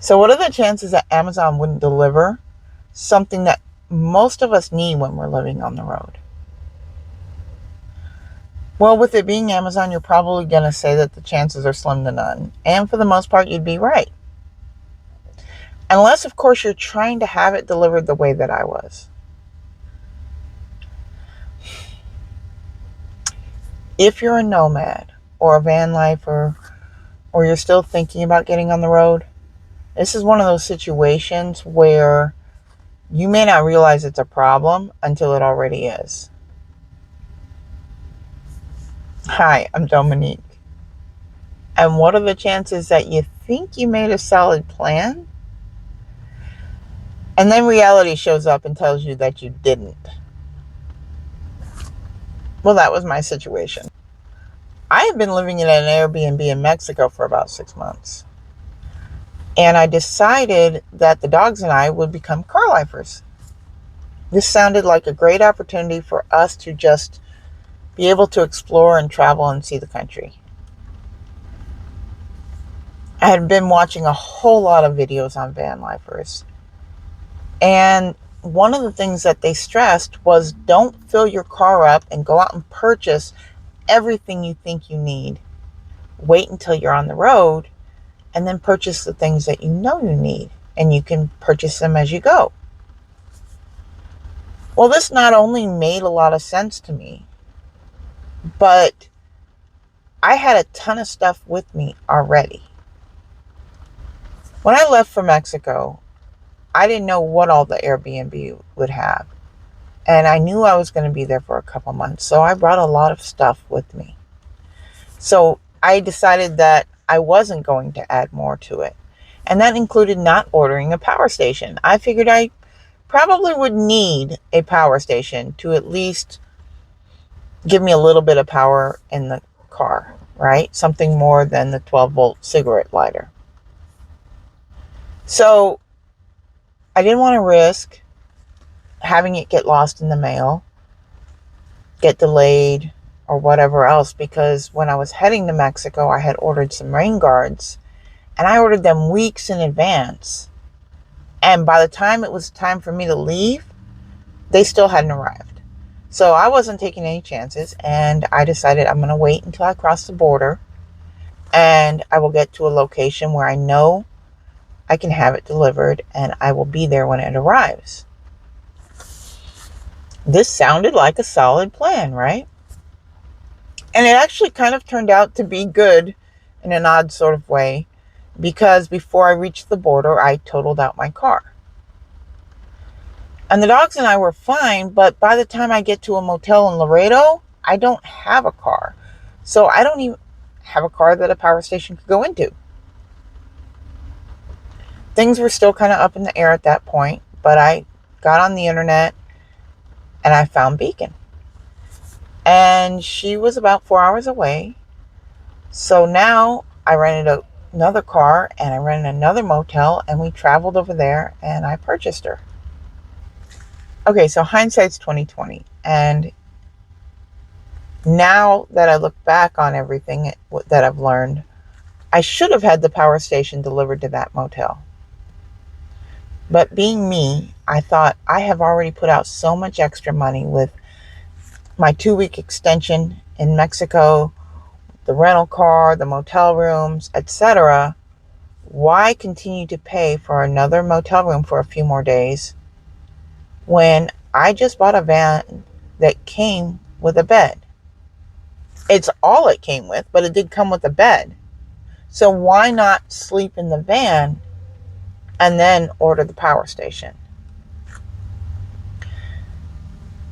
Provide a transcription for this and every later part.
So, what are the chances that Amazon wouldn't deliver something that most of us need when we're living on the road? Well, with it being Amazon, you're probably going to say that the chances are slim to none. And for the most part, you'd be right. Unless, of course, you're trying to have it delivered the way that I was. If you're a nomad or a van lifer, or you're still thinking about getting on the road, this is one of those situations where you may not realize it's a problem until it already is. Hi, I'm Dominique. And what are the chances that you think you made a solid plan? And then reality shows up and tells you that you didn't. Well, that was my situation. I had been living in an Airbnb in Mexico for about 6 months. And I decided that the dogs and I would become car lifers. This sounded like a great opportunity for us to just be able to explore and travel and see the country. I had been watching a whole lot of videos on van lifers. And one of the things that they stressed was don't fill your car up and go out and purchase everything you think you need. Wait until you're on the road and then purchase the things that you know you need. And you can purchase them as you go. Well, this not only made a lot of sense to me, but I had a ton of stuff with me already. When I left for Mexico, I didn't know what all the Airbnb would have. And I knew I was going to be there for a couple months. So I brought a lot of stuff with me. So I decided that I wasn't going to add more to it. And that included not ordering a power station. I figured I probably would need a power station to at least give me a little bit of power in the car, right? Something more than the 12-volt cigarette lighter. So I didn't want to risk having it get lost in the mail, get delayed, or whatever else, because when I was heading to Mexico, I had ordered some rain guards, and I ordered them weeks in advance. And by the time it was time for me to leave, they still hadn't arrived. So I wasn't taking any chances, and I decided I'm going to wait until I cross the border, and I will get to a location where I know I can have it delivered, and I will be there when it arrives. This sounded like a solid plan, right? And it actually kind of turned out to be good in an odd sort of way, because before I reached the border, I totaled out my car. And the dogs and I were fine, but by the time I get to a motel in Laredo, I don't have a car. So I don't even have a car that a power station could go into. Things were still kind of up in the air at that point, but I got on the internet and I found Beacon. And she was about 4 hours away. So now I rented another car and I rented another motel, and we traveled over there and I purchased her. Okay, so hindsight's 2020. And now that I look back on everything that I've learned, I should have had the power station delivered to that motel. But being me, I thought I have already put out so much extra money with my 2-week extension in Mexico, the rental car, the motel rooms, etc. Why continue to pay for another motel room for a few more days when I just bought a van that came with a bed? It's all it came with, but it did come with a bed. So why not sleep in the van and then order the power station?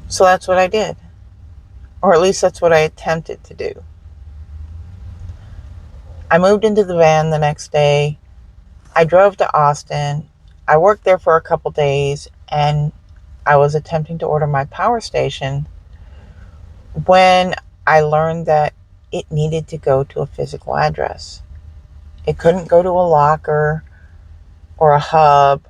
So that's what I did. Or at least that's what I attempted to do. I moved into the van the next day. I drove to Austin. I worked there for a couple days, and I was attempting to order my power station when I learned that it needed to go to a physical address. It couldn't go to a locker or a hub.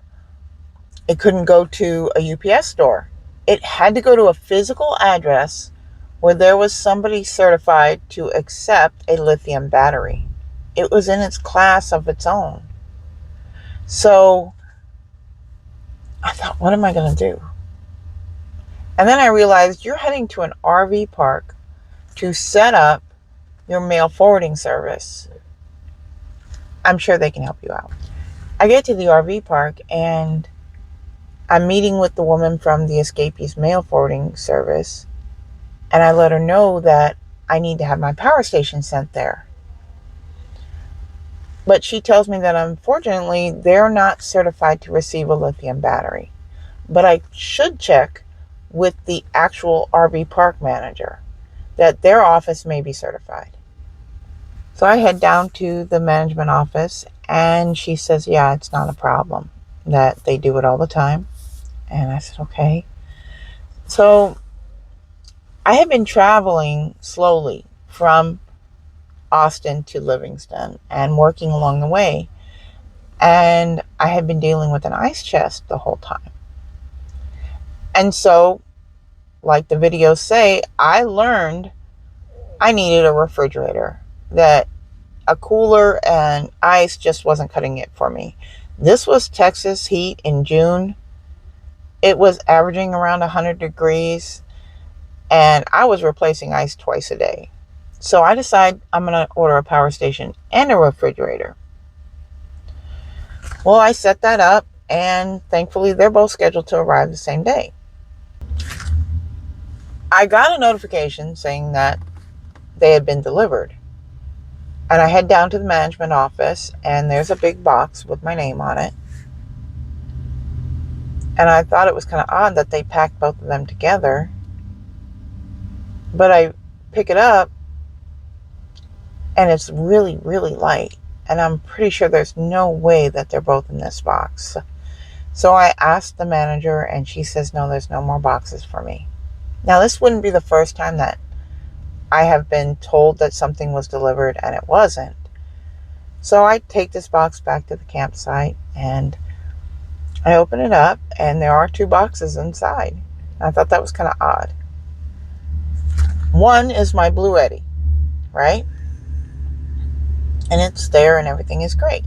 It couldn't go to a UPS store. It had to go to a physical address where there was somebody certified to accept a lithium battery. It was in its class of its own. So I thought, what am I going to do? And then I realized you're heading to an RV park to set up your mail forwarding service. I'm sure they can help you out. I get to the RV park and I'm meeting with the woman from the Escapees mail forwarding service. And I let her know that I need to have my power station sent there. But she tells me that unfortunately they're not certified to receive a lithium battery. But I should check with the actual RV park manager that their office may be certified. So I head down to the management office and she says, yeah, it's not a problem, that they do it all the time. And I said, okay. So I had been traveling slowly from Austin to Livingston and working along the way. And I had been dealing with an ice chest the whole time. And so, like the videos say, I learned I needed a refrigerator, that a cooler and ice just wasn't cutting it for me. This was Texas heat in June. It was averaging around 100 degrees, and I was replacing ice twice a day. So I decided I'm going to order a power station and a refrigerator. Well, I set that up, and thankfully they're both scheduled to arrive the same day. I got a notification saying that they had been delivered. And I head down to the management office, and there's a big box with my name on it. And I thought it was kind of odd that they packed both of them together. But I pick it up, and it's really, really light. And I'm pretty sure there's no way that they're both in this box. So I asked the manager, and she says, no, there's no more boxes for me. Now, this wouldn't be the first time that I have been told that something was delivered and it wasn't. So I take this box back to the campsite and I open it up, and there are 2 boxes inside. I thought that was kind of odd. One is my Bluetti, right? And it's there and everything is great.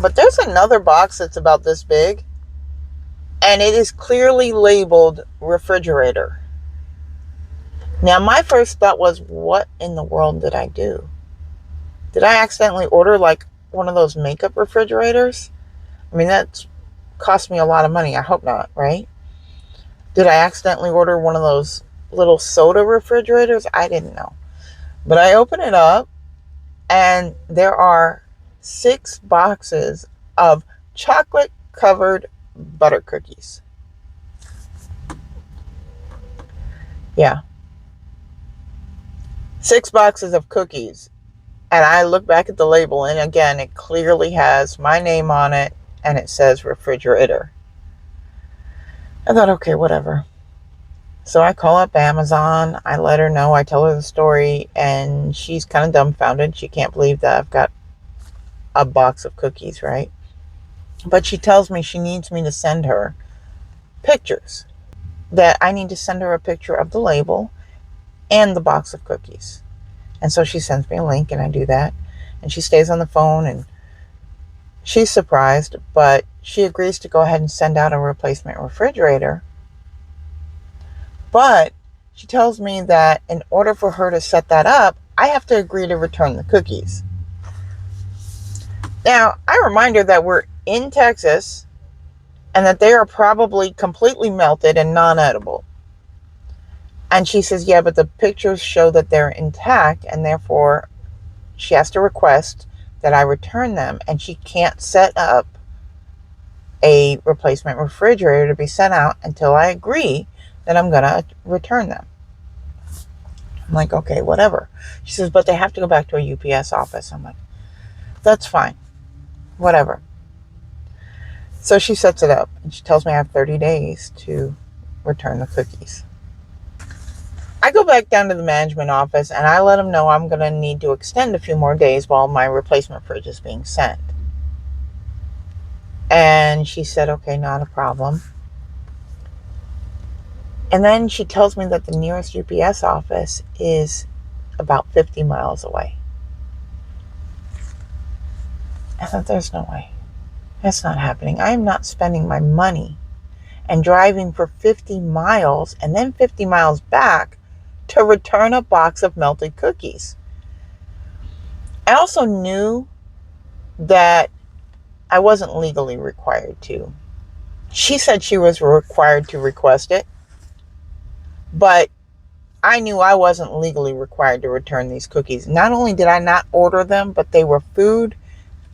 But there's another box that's about this big, and it is clearly labeled refrigerator. Now, my first thought was, what in the world did I do? Did I accidentally order like one of those makeup refrigerators? I mean, that's cost me a lot of money. I hope not, right? Did I accidentally order one of those little soda refrigerators? I didn't know. But I open it up, and there are 6 boxes of chocolate covered butter cookies. Yeah. 6 boxes of cookies. And I look back at the label, and again, it clearly has my name on it, and it says refrigerator. I thought, okay, whatever. So I call up Amazon. I let her know. I tell her the story, and she's kind of dumbfounded. She can't believe that I've got a box of cookies, right? But she tells me she needs me to send her pictures, that I need to send her a picture of the label and the box of cookies. And so she sends me a link, and I do that. And she stays on the phone, and she's surprised, but she agrees to go ahead and send out a replacement refrigerator. But she tells me that in order for her to set that up, I have to agree to return the cookies. Now, I remind her that we're in Texas and that they are probably completely melted and non-edible. And she says, yeah, but the pictures show that they're intact, and therefore she has to request that I return them, and she can't set up a replacement refrigerator to be sent out until I agree that I'm going to return them. I'm like, okay, whatever. She says, but they have to go back to a UPS office. I'm like, that's fine, whatever. So she sets it up, and she tells me I have 30 days to return the cookies. I go back down to the management office, and I let them know I'm going to need to extend a few more days while my replacement fridge is being sent. And she said, okay, not a problem. And then she tells me that the nearest UPS office is about 50 miles away. I thought, there's no way. That's not happening. I am not spending my money and driving for 50 miles and then 50 miles back to return a box of melted cookies. I also knew that I wasn't legally required to. She said she was required to request it, but I knew I wasn't legally required to return these cookies. Not only did I not order them, but they were food,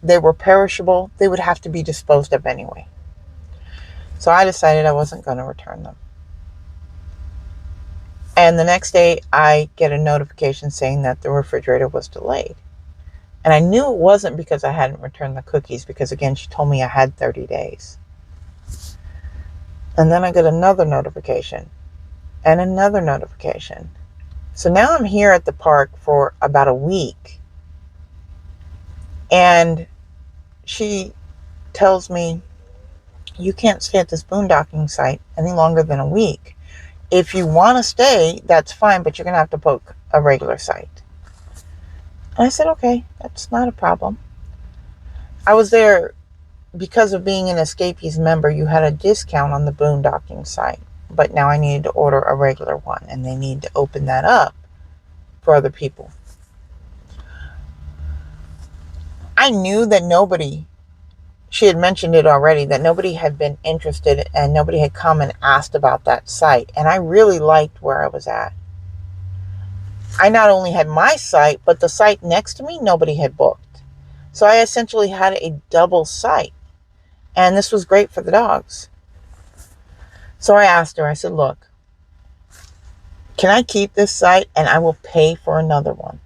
they were perishable, they would have to be disposed of anyway. So I decided I wasn't going to return them. And the next day, I get a notification saying that the refrigerator was delayed. And I knew it wasn't because I hadn't returned the cookies, because again, she told me I had 30 days. And then I get another notification and another notification. So now I'm here at the park for about a week. And she tells me, you can't stay at this boondocking site any longer than a week. If you want to stay, that's fine, but you're going to have to book a regular site. And I said, okay, that's not a problem. I was there because of being an Escapees member. You had a discount on the boondocking site, but now I needed to order a regular one, and they need to open that up for other people. I knew that nobody, she had mentioned it already, that nobody had been interested and nobody had come and asked about that site. And I really liked where I was at. I not only had my site, but the site next to me, nobody had booked. So I essentially had a double site. And this was great for the dogs. So I asked her, I said, look, can I keep this site and I will pay for another one?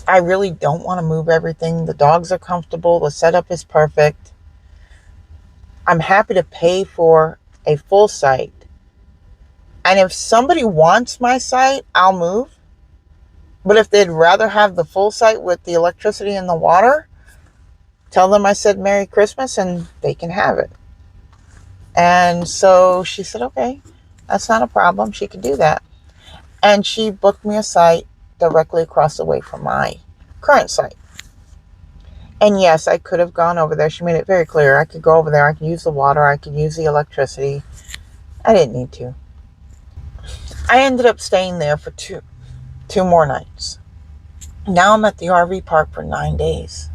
I really don't want to move everything. The dogs are comfortable. The setup is perfect. I'm happy to pay for a full site. And if somebody wants my site, I'll move. But if they'd rather have the full site with the electricity and the water, tell them I said Merry Christmas and they can have it. And so she said, okay, that's not a problem. She could do that. And she booked me a site directly across the way from my current site. And yes, I could have gone over there. She made it very clear. I could go over there. I could use the water. I could use the electricity. I didn't need to. I ended up staying there for two more nights. Now I'm at the RV park for 9 days.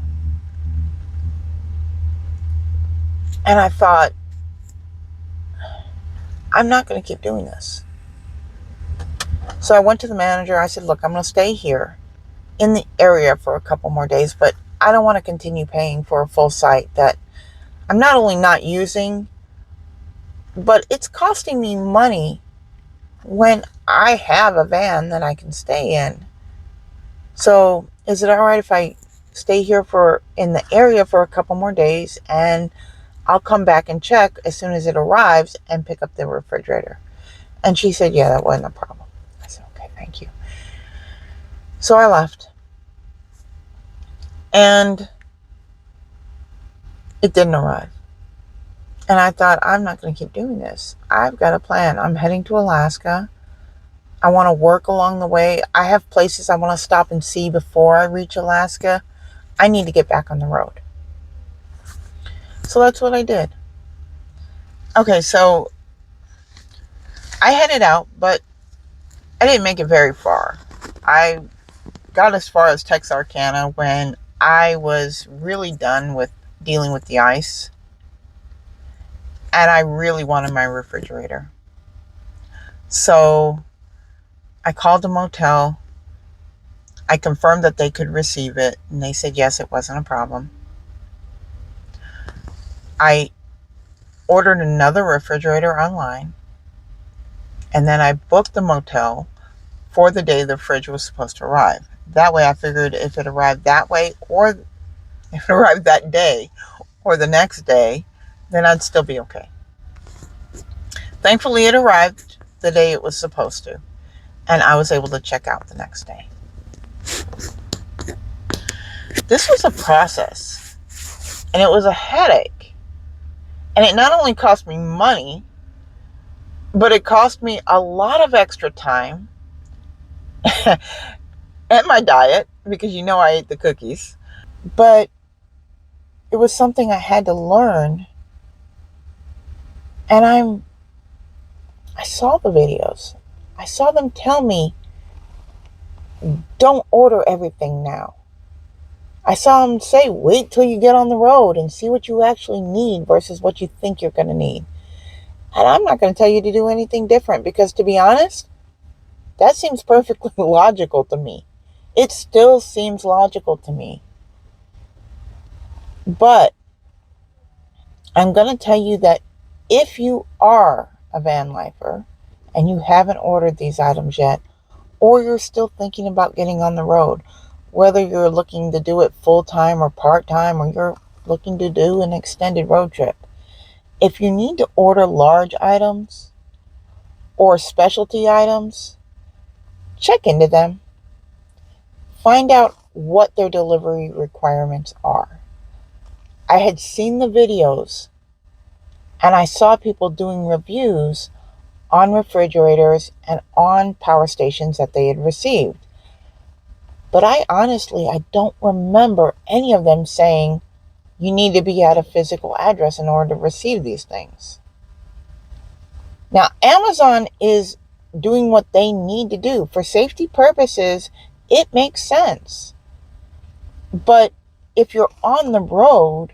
And I thought, I'm not going to keep doing this. So I went to the manager. I said, look, I'm going to stay here in the area for a couple more days, but I don't want to continue paying for a full site that I'm not only not using, but it's costing me money when I have a van that I can stay in. So is it all right if I stay here in the area for a couple more days, and I'll come back and check as soon as it arrives and pick up the refrigerator? And she said, yeah, that wasn't a problem. I said, okay, thank you. So I left. And it didn't arrive. And I thought, I'm not going to keep doing this. I've got a plan. I'm heading to Alaska. I want to work along the way. I have places I want to stop and see before I reach Alaska. I need to get back on the road. So that's what I did. Okay, so I headed out, but I didn't make it very far. I got as far as Texarkana when I was really done with dealing with the ice. And I really wanted my refrigerator. So I called the motel. I confirmed that they could receive it, and they said yes, it wasn't a problem. I ordered another refrigerator online, and then I booked the motel for the day the fridge was supposed to arrive. That way I figured if it arrived that way, or if it arrived that day or the next day, then I'd still be okay. Thankfully, it arrived the day it was supposed to, and I was able to check out the next day. This was a process, and it was a headache. And it not only cost me money, but it cost me a lot of extra time and my diet, because I ate the cookies. But it was something I had to learn. And I saw the videos. I saw them tell me, don't order everything now. I saw them say, wait till you get on the road and see what you actually need versus what you think you're going to need. And I'm not going to tell you to do anything different because, to be honest, that seems perfectly logical to me. It still seems logical to me. But I'm going to tell you that if you are a van lifer and you haven't ordered these items yet, or you're still thinking about getting on the road, whether you're looking to do it full-time or part-time, or you're looking to do an extended road trip, if you need to order large items or specialty items, check into them. Find out what their delivery requirements are. I had seen the videos and I saw people doing reviews on refrigerators and on power stations that they had received. But I don't remember any of them saying you need to be at a physical address in order to receive these things. Now, Amazon is doing what they need to do. For safety purposes, it makes sense. But if you're on the road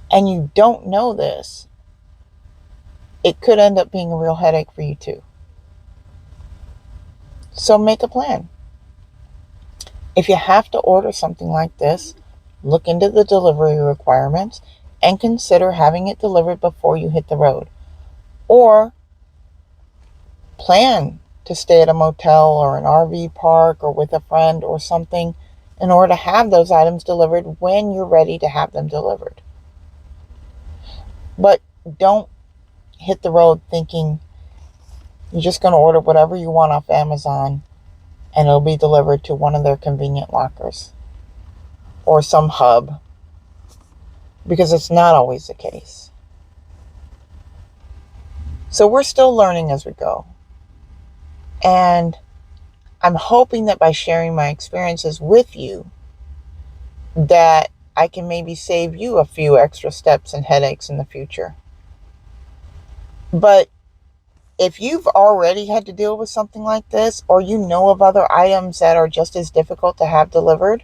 and you don't know this, it could end up being a real headache for you too. So make a plan. If you have to order something like this, look into the delivery requirements and consider having it delivered before you hit the road. Or plan to stay at a motel or an RV park or with a friend or something in order to have those items delivered when you're ready to have them delivered. But don't hit the road thinking you're just going to order whatever you want off Amazon and it'll be delivered to one of their convenient lockers or some hub, because it's not always the case. So we're still learning as we go. And I'm hoping that by sharing my experiences with you, that I can maybe save you a few extra steps and headaches in the future. But if you've already had to deal with something like this, or you know of other items that are just as difficult to have delivered,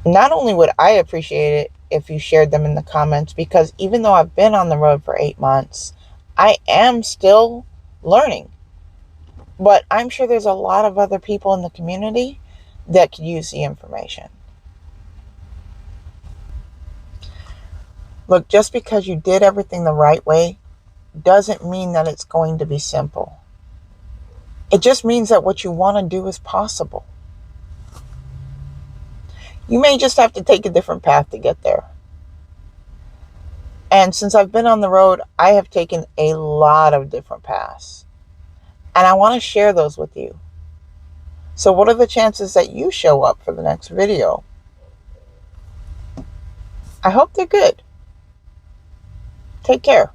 not only would I appreciate it if you shared them in the comments, because even though I've been on the road for 8 months, I am still learning. But I'm sure there's a lot of other people in the community that could use the information. Look, just because you did everything the right way doesn't mean that it's going to be simple. It just means that what you want to do is possible. You may just have to take a different path to get there. And since I've been on the road, I have taken a lot of different paths. And I want to share those with you. So what are the chances that you show up for the next video? I hope they're good. Take care.